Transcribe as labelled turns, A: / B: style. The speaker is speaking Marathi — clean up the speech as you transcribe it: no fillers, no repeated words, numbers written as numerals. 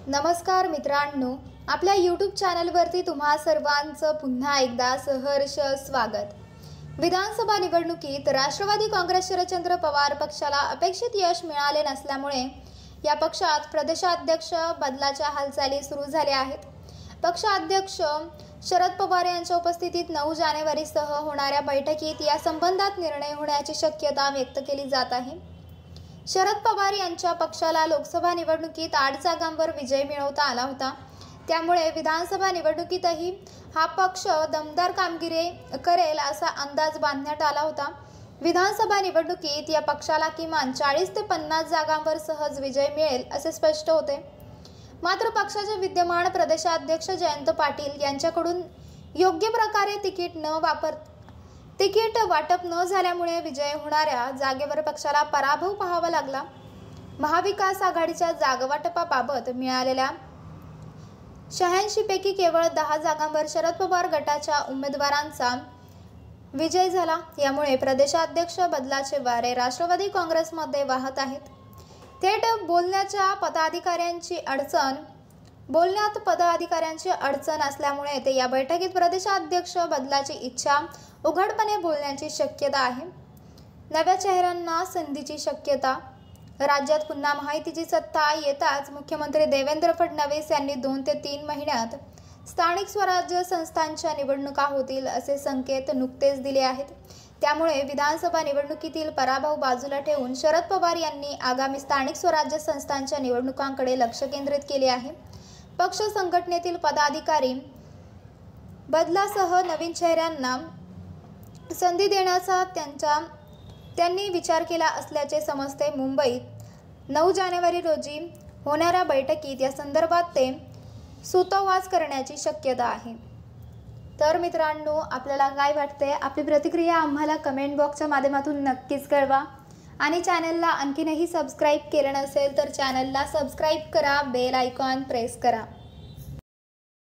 A: नमस्कार मित्रांनो, आपल्या यूट्यूब चॅनलवरती तुम्हा सर्वांचं पुन्हा एकदा सहर्ष स्वागत। विधानसभा निवडणुकीत राष्ट्रवादी काँग्रेस शरदचंद्र पवार पक्षाला अपेक्षित यश मिळाले नसल्यामुळे या पक्षात प्रदेशाध्यक्ष बदलाच्या हालचाली सुरू झाल्या आहेत। पक्षाध्यक्ष शरद पवार यांच्या उपस्थितीत 9 जानेवारीसह होणाऱ्या बैठकीत या संबंधात निर्णय होण्याची शक्यता व्यक्त केली जात आहे। शरद पवार यांच्या पक्षाला लोकसभा निवडणुकीत 8 जागांवर विजय मिळवता आला होता। त्यामुळे विधानसभा निवडणुकीतही हा पक्ष दमदार कामगिरी करेल असा अंदाज बांधण्यात आला होता। विधानसभा निवडणुकीत या पक्षाला किमान 40 ते 50 जागांवर सहज विजय मिळेल असे स्पष्ट होते। मात्र पक्षाचे विद्यमान प्रदेशाध्यक्ष जयंत पाटील यांच्याकडून योग्य प्रकारे तिकीट वाटप न झाल्यामुळे विजय होणाऱ्या जागेवर पक्षाला पराभव पाहावा लागला। महाविकास आघाडीच्या जागावाटपाबाबत मिळालेल्या 86 पैकी केवळ 10 जागांवर शरद पवार गटाच्या उमेदवारांचा विजय झाला। यामुळे प्रदेशाध्यक्ष बदलाचे वारे राष्ट्रवादी काँग्रेसमध्ये वाहत आहेत। थेट बोलण्यात पदाधिकाऱ्यांची अडचण असल्यामुळे ते या बैठकीत प्रदेशाध्यक्ष बदलाची इच्छा उघडपणे बोलण्याची शक्यता आहे। नव्या चेहऱ्यांना संधीची शक्यता। राज्यात पुन्हा महायुतीची सत्ता येताच मुख्यमंत्री देवेंद्र फडणवीस यांनी 2 ते 3 महिन्यात स्थानिक स्वराज्य संस्थांच्या निवडणुका होतील असे संकेत नुकतेच दिले आहेत। त्यामुळे विधानसभा निवडणुकीतील पराभव बाजूला ठेवून शरद पवार यांनी आगामी स्थानिक स्वराज्य संस्थांच्या निवडणुकांकडे लक्ष केंद्रित केले आहे। पक्ष संघटनेतील पदाधिकारी बदलासह नवीन चेहऱ्यांना संधी देण्याचा त्यांनी विचार केला असल्याचे समजते। मुंबईत 9 जानेवारी रोजी होणाऱ्या बैठकीत या संदर्भात ते सूतोवाच करण्याची शक्यता आहे। तर मित्रांनो, आपल्याला काय वाटते? आपली प्रतिक्रिया आम्हाला कमेंट बॉक्सच्या माध्यमातून नक्कीच कळवा आणि चॅनलला आणखीनही सबस्क्राईब केलं नसेल तर चॅनलला सबस्क्राईब करा, बेल आयकॉन प्रेस करा।